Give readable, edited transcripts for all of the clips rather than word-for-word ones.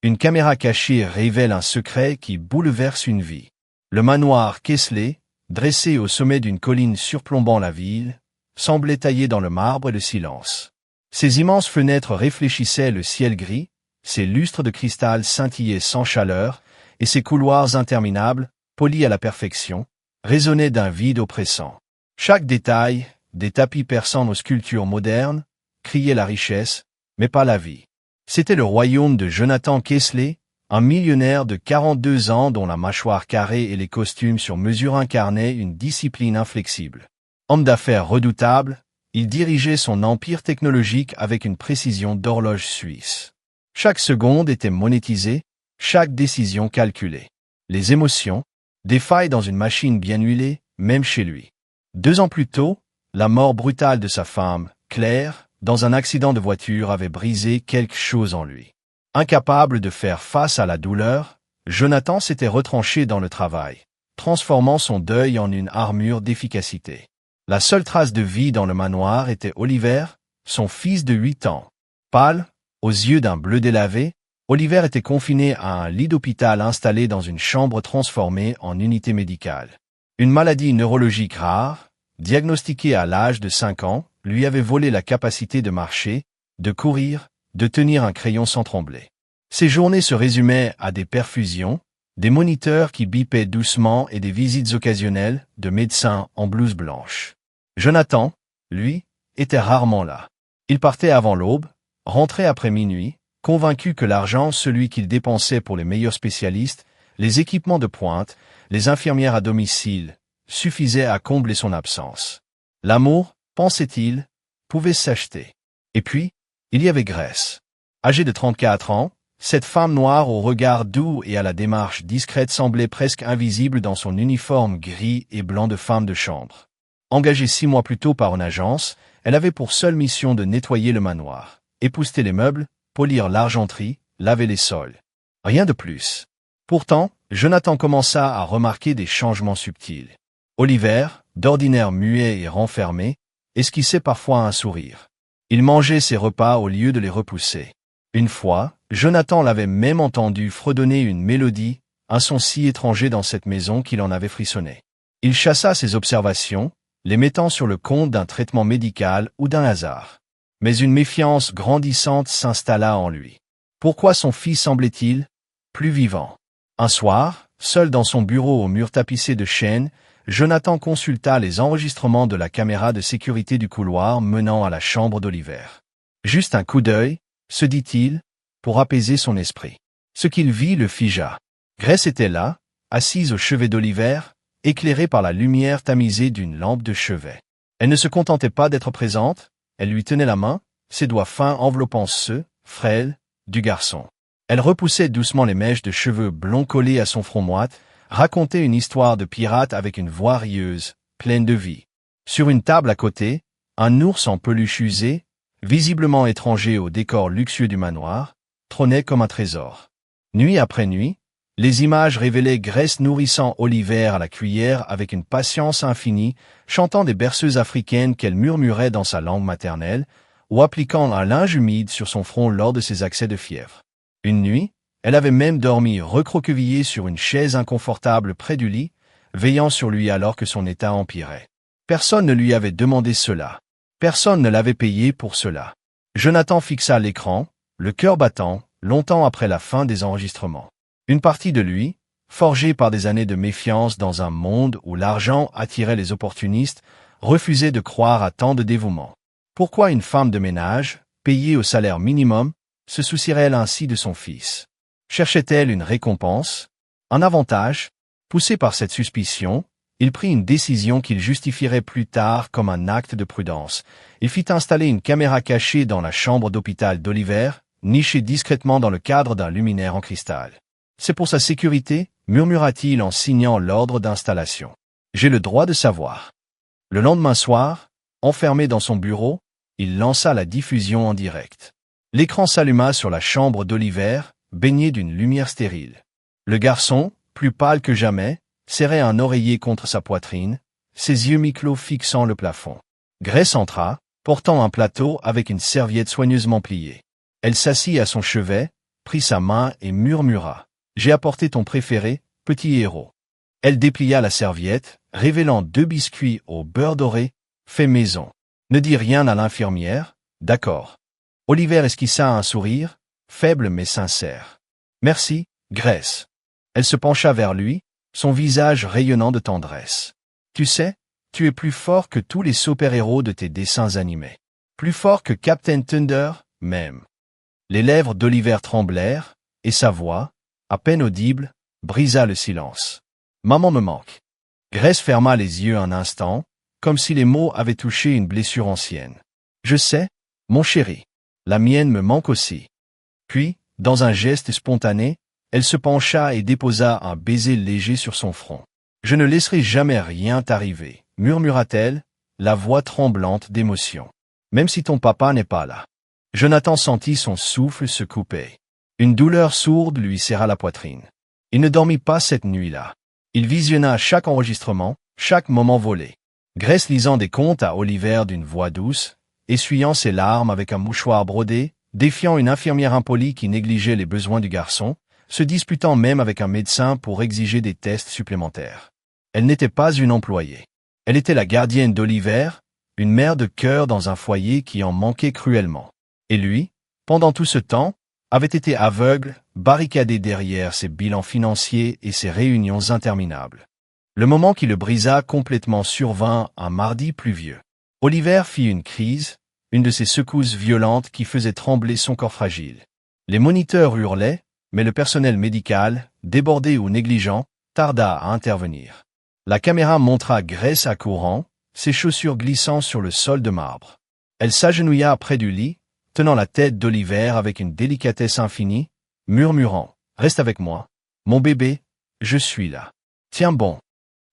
Une caméra cachée révèle un secret qui bouleverse une vie. Le manoir Kessler, dressé au sommet d'une colline surplombant la ville, semblait taillé dans le marbre et le silence. Ses immenses fenêtres réfléchissaient le ciel gris, ses lustres de cristal scintillaient sans chaleur, et ses couloirs interminables, polis à la perfection, résonnaient d'un vide oppressant. Chaque détail, des tapis perçant nos sculptures modernes, criait la richesse, mais pas la vie. C'était le royaume de Jonathan Kessler, un millionnaire de 42 ans dont la mâchoire carrée et les costumes sur mesure incarnaient une discipline inflexible. Homme d'affaires redoutable, il dirigeait son empire technologique avec une précision d'horloge suisse. Chaque seconde était monétisée, chaque décision calculée. Les émotions, des failles dans une machine bien huilée, même chez lui. 2 ans plus tôt, la mort brutale de sa femme, Claire, dans un accident de voiture avait brisé quelque chose en lui. Incapable de faire face à la douleur, Jonathan s'était retranché dans le travail, transformant son deuil en une armure d'efficacité. La seule trace de vie dans le manoir était Oliver, son fils de 8 ans. Pâle, aux yeux d'un bleu délavé, Oliver était confiné à un lit d'hôpital installé dans une chambre transformée en unité médicale. Une maladie neurologique rare, diagnostiquée à l'âge de 5 ans, lui avait volé la capacité de marcher, de courir, de tenir un crayon sans trembler. Ses journées se résumaient à des perfusions, des moniteurs qui bipaient doucement et des visites occasionnelles de médecins en blouse blanche. Jonathan, lui, était rarement là. Il partait avant l'aube, rentrait après minuit, convaincu que l'argent, celui qu'il dépensait pour les meilleurs spécialistes, les équipements de pointe, les infirmières à domicile, suffisait à combler son absence. L'amour, pensait-il, pouvait s'acheter. Et puis, il y avait Grace. Âgée de 34 ans, cette femme noire au regard doux et à la démarche discrète semblait presque invisible dans son uniforme gris et blanc de femme de chambre. Engagée 6 mois plus tôt par une agence, elle avait pour seule mission de nettoyer le manoir, épousseter les meubles, polir l'argenterie, laver les sols. Rien de plus. Pourtant, Jonathan commença à remarquer des changements subtils. Oliver, d'ordinaire muet et renfermé, esquissait parfois un sourire. Il mangeait ses repas au lieu de les repousser. Une fois, Jonathan l'avait même entendu fredonner une mélodie, un son si étranger dans cette maison qu'il en avait frissonné. Il chassa ses observations, les mettant sur le compte d'un traitement médical ou d'un hasard. Mais une méfiance grandissante s'installa en lui. Pourquoi son fils semblait-il plus vivant? Un soir, seul dans son bureau au mur tapissé de chêne, Jonathan consulta les enregistrements de la caméra de sécurité du couloir menant à la chambre d'Oliver. Juste un coup d'œil, se dit-il, pour apaiser son esprit. Ce qu'il vit le figea. Grace était là, assise au chevet d'Oliver, éclairée par la lumière tamisée d'une lampe de chevet. Elle ne se contentait pas d'être présente, elle lui tenait la main, ses doigts fins enveloppant ceux, frêles, du garçon. Elle repoussait doucement les mèches de cheveux blonds collées à son front moite, racontait une histoire de pirate avec une voix rieuse, pleine de vie. Sur une table à côté, un ours en peluche usée, visiblement étranger au décor luxueux du manoir, trônait comme un trésor. Nuit après nuit, les images révélaient Grace nourrissant Oliver à la cuillère avec une patience infinie, chantant des berceuses africaines qu'elle murmurait dans sa langue maternelle, ou appliquant un linge humide sur son front lors de ses accès de fièvre. Une nuit, elle avait même dormi recroquevillée sur une chaise inconfortable près du lit, veillant sur lui alors que son état empirait. Personne ne lui avait demandé cela. Personne ne l'avait payé pour cela. Jonathan fixa l'écran, le cœur battant, longtemps après la fin des enregistrements. Une partie de lui, forgée par des années de méfiance dans un monde où l'argent attirait les opportunistes, refusait de croire à tant de dévouement. Pourquoi une femme de ménage, payée au salaire minimum, se soucierait-elle ainsi de son fils? Cherchait-elle une récompense? Un avantage? Poussé par cette suspicion, il prit une décision qu'il justifierait plus tard comme un acte de prudence. Il fit installer une caméra cachée dans la chambre d'hôpital d'Oliver, nichée discrètement dans le cadre d'un luminaire en cristal. C'est pour sa sécurité, murmura-t-il en signant l'ordre d'installation. J'ai le droit de savoir. Le lendemain soir, enfermé dans son bureau, il lança la diffusion en direct. L'écran s'alluma sur la chambre d'Oliver, baignée d'une lumière stérile. Le garçon, plus pâle que jamais, serrait un oreiller contre sa poitrine, ses yeux mi-clos fixant le plafond. Grace entra, portant un plateau avec une serviette soigneusement pliée. Elle s'assit à son chevet, prit sa main et murmura. « J'ai apporté ton préféré, petit héros. » Elle déplia la serviette, révélant 2 biscuits au beurre doré, fait maison. « Ne dis rien à l'infirmière, d'accord. » Oliver esquissa un sourire, faible mais sincère. « Merci, Grace. » Elle se pencha vers lui, son visage rayonnant de tendresse. « Tu sais, tu es plus fort que tous les super-héros de tes dessins animés. Plus fort que Captain Thunder, même. » Les lèvres d'Oliver tremblèrent, et sa voix, à peine audible, brisa le silence. « Maman me manque. » Grace ferma les yeux un instant, comme si les mots avaient touché une blessure ancienne. « Je sais, mon chéri. La mienne me manque aussi. » Puis, dans un geste spontané, elle se pencha et déposa un baiser léger sur son front. « Je ne laisserai jamais rien t'arriver, » murmura-t-elle, la voix tremblante d'émotion. « Même si ton papa n'est pas là. » Jonathan sentit son souffle se couper. Une douleur sourde lui serra la poitrine. Il ne dormit pas cette nuit-là. Il visionna chaque enregistrement, chaque moment volé. Grace lisant des contes à Oliver d'une voix douce, essuyant ses larmes avec un mouchoir brodé, défiant une infirmière impolie qui négligeait les besoins du garçon, se disputant même avec un médecin pour exiger des tests supplémentaires. Elle n'était pas une employée. Elle était la gardienne d'Oliver, une mère de cœur dans un foyer qui en manquait cruellement. Et lui, pendant tout ce temps, avait été aveugle, barricadé derrière ses bilans financiers et ses réunions interminables. Le moment qui le brisa complètement survint un mardi pluvieux. Oliver fit une crise, une de ces secousses violentes qui faisaient trembler son corps fragile. Les moniteurs hurlaient, mais le personnel médical, débordé ou négligent, tarda à intervenir. La caméra montra Grace accourant, ses chaussures glissant sur le sol de marbre. Elle s'agenouilla près du lit, tenant la tête d'Oliver avec une délicatesse infinie, murmurant « Reste avec moi, mon bébé, je suis là. Tiens bon. »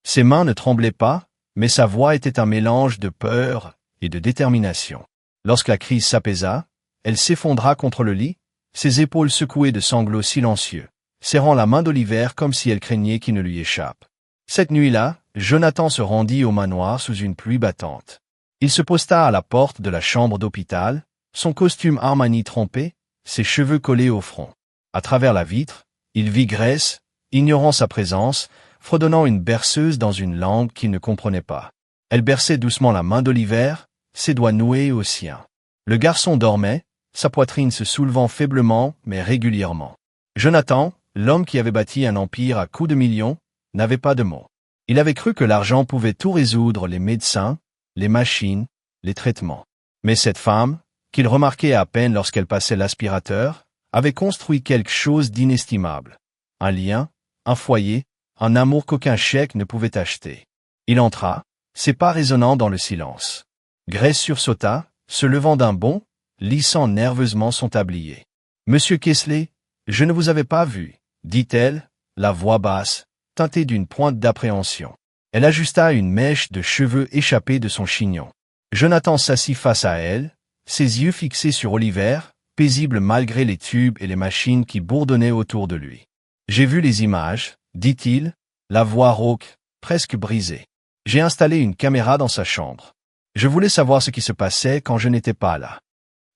Ses mains ne tremblaient pas, mais sa voix était un mélange de peur et de détermination. Lorsque la crise s'apaisa, elle s'effondra contre le lit, ses épaules secouées de sanglots silencieux, serrant la main d'Oliver comme si elle craignait qu'il ne lui échappe. Cette nuit-là, Jonathan se rendit au manoir sous une pluie battante. Il se posta à la porte de la chambre d'hôpital, son costume Armani trempé, ses cheveux collés au front. À travers la vitre, il vit Grace, ignorant sa présence, fredonnant une berceuse dans une langue qu'il ne comprenait pas. Elle berçait doucement la main d'Oliver, ses doigts noués aux siens. Le garçon dormait, sa poitrine se soulevant faiblement mais régulièrement. Jonathan, l'homme qui avait bâti un empire à coups de millions, n'avait pas de mots. Il avait cru que l'argent pouvait tout résoudre, les médecins, les machines, les traitements. Mais cette femme, qu'il remarquait à peine lorsqu'elle passait l'aspirateur, avait construit quelque chose d'inestimable. Un lien, un foyer, un amour qu'aucun chèque ne pouvait acheter. Il entra, ses pas résonnant dans le silence. Grace sursauta, se levant d'un bond, lissant nerveusement son tablier. « Monsieur Kingsley, je ne vous avais pas vu, » dit-elle, la voix basse, teintée d'une pointe d'appréhension. Elle ajusta une mèche de cheveux échappés de son chignon. Jonathan s'assit face à elle, ses yeux fixés sur Oliver, paisible malgré les tubes et les machines qui bourdonnaient autour de lui. « J'ai vu les images, » dit-il, la voix rauque, presque brisée. « J'ai installé une caméra dans sa chambre. Je voulais savoir ce qui se passait quand je n'étais pas là. »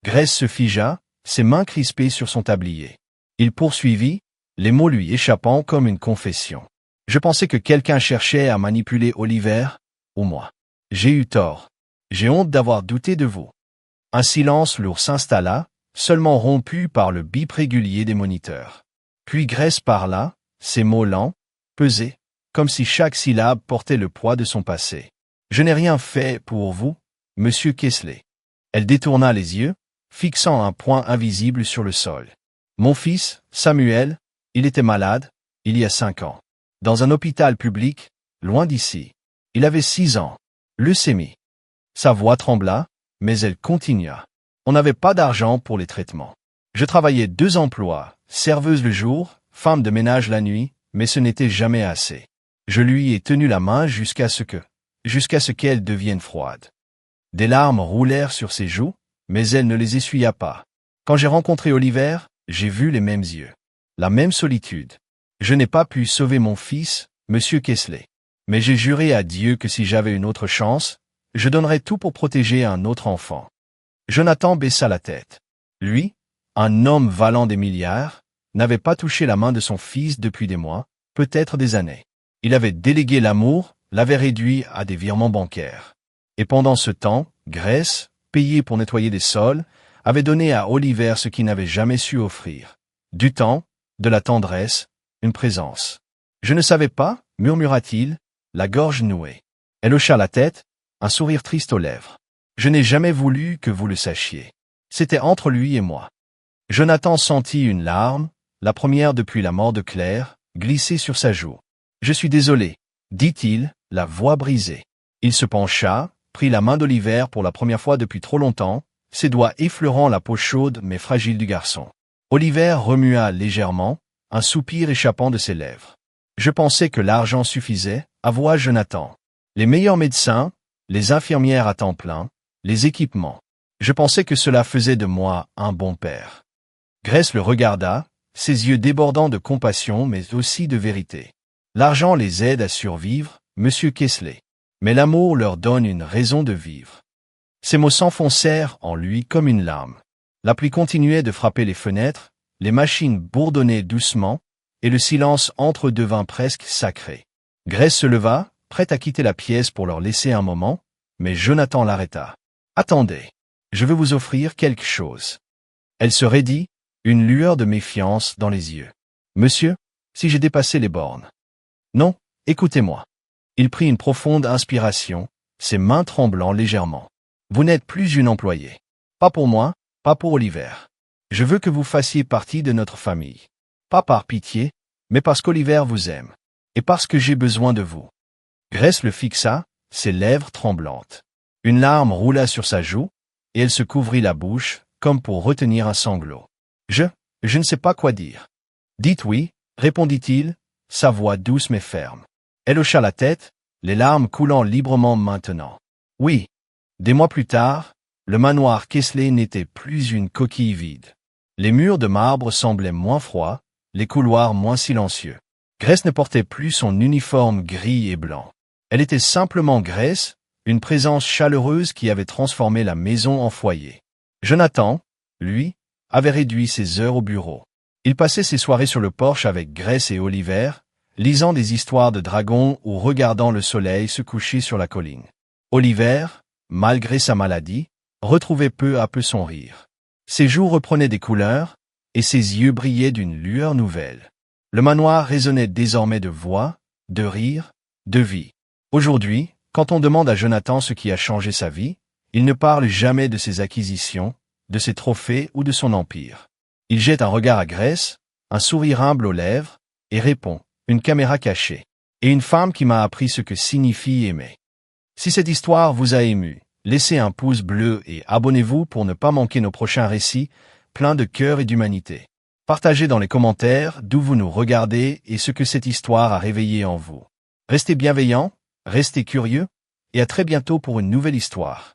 Grace se figea, ses mains crispées sur son tablier. Il poursuivit, les mots lui échappant comme une confession. « Je pensais que quelqu'un cherchait à manipuler Oliver, ou moi. J'ai eu tort. J'ai honte d'avoir douté de vous. » Un silence lourd s'installa, seulement rompu par le bip régulier des moniteurs. Puis Grace parla, ses mots lents, pesés, comme si chaque syllabe portait le poids de son passé. « Je n'ai rien fait pour vous, monsieur Kingsley. » Elle détourna les yeux, fixant un point invisible sur le sol. « Mon fils, Samuel, il était malade, il y a 5 ans. Dans un hôpital public, loin d'ici. Il avait 6 ans. Leucémie. » Sa voix trembla, mais elle continua. « On n'avait pas d'argent pour les traitements. Je travaillais 2 emplois, serveuse le jour, femme de ménage la nuit, mais ce n'était jamais assez. Je lui ai tenu la main jusqu'à ce qu'elle devienne froide. Des larmes roulèrent sur ses joues, mais elle ne les essuya pas. Quand j'ai rencontré Oliver, j'ai vu les mêmes yeux. La même solitude. Je n'ai pas pu sauver mon fils, monsieur Kingsley. Mais j'ai juré à Dieu que si j'avais une autre chance, je donnerais tout pour protéger un autre enfant. » Jonathan baissa la tête. Lui, un homme valant des milliards, n'avait pas touché la main de son fils depuis des mois, peut-être des années. Il avait délégué l'amour, l'avait réduit à des virements bancaires. Et pendant ce temps, Grace, payée pour nettoyer des sols, avait donné à Oliver ce qu'il n'avait jamais su offrir. Du temps, de la tendresse, une présence. Je ne savais pas, murmura-t-il, la gorge nouée. Elle hocha la tête, un sourire triste aux lèvres. Je n'ai jamais voulu que vous le sachiez. C'était entre lui et moi. Jonathan sentit une larme, la première depuis la mort de Claire, glisser sur sa joue. Je suis désolé, dit-il, la voix brisée. Il se pencha, prit la main d'Oliver pour la première fois depuis trop longtemps, ses doigts effleurant la peau chaude mais fragile du garçon. Oliver remua légèrement, un soupir échappant de ses lèvres. Je pensais que l'argent suffisait, avoua Jonathan. Les meilleurs médecins, les infirmières à temps plein, les équipements. Je pensais que cela faisait de moi un bon père. Grace le regarda, ses yeux débordant de compassion mais aussi de vérité. L'argent les aide à survivre, monsieur Kessler. Mais l'amour leur donne une raison de vivre. Ces mots s'enfoncèrent en lui comme une lame. La pluie continuait de frapper les fenêtres, les machines bourdonnaient doucement, et le silence entre eux devint presque sacré. Grace se leva, prête à quitter la pièce pour leur laisser un moment, mais Jonathan l'arrêta. « Attendez, je veux vous offrir quelque chose. » Elle se raidit, une lueur de méfiance dans les yeux. « Monsieur, si j'ai dépassé les bornes. »« Non, écoutez-moi. » Il prit une profonde inspiration, ses mains tremblant légèrement. « Vous n'êtes plus une employée. Pas pour moi, pas pour Oliver. Je veux que vous fassiez partie de notre famille. Pas par pitié, mais parce qu'Oliver vous aime. Et parce que j'ai besoin de vous. » Grace le fixa, ses lèvres tremblantes. Une larme roula sur sa joue, et elle se couvrit la bouche, comme pour retenir un sanglot. « Je ne sais pas quoi dire. »« Dites oui, » répondit-il, sa voix douce mais ferme. Elle hocha la tête, les larmes coulant librement maintenant. « Oui. » Des mois plus tard, le manoir Kessler n'était plus une coquille vide. Les murs de marbre semblaient moins froids, les couloirs moins silencieux. Grace ne portait plus son uniforme gris et blanc. Elle était simplement Grace, une présence chaleureuse qui avait transformé la maison en foyer. Jonathan, lui, avait réduit ses heures au bureau. Il passait ses soirées sur le porche avec Grace et Oliver, lisant des histoires de dragons ou regardant le soleil se coucher sur la colline. Oliver, malgré sa maladie, retrouvait peu à peu son rire. Ses joues reprenaient des couleurs, et ses yeux brillaient d'une lueur nouvelle. Le manoir résonnait désormais de voix, de rire, de vie. Aujourd'hui, quand on demande à Jonathan ce qui a changé sa vie, il ne parle jamais de ses acquisitions, de ses trophées ou de son empire. Il jette un regard à Grace, un sourire humble aux lèvres, et répond, une caméra cachée, et une femme qui m'a appris ce que signifie aimer. Si cette histoire vous a ému, laissez un pouce bleu et abonnez-vous pour ne pas manquer nos prochains récits, pleins de cœur et d'humanité. Partagez dans les commentaires d'où vous nous regardez et ce que cette histoire a réveillé en vous. Restez bienveillants, restez curieux, et à très bientôt pour une nouvelle histoire.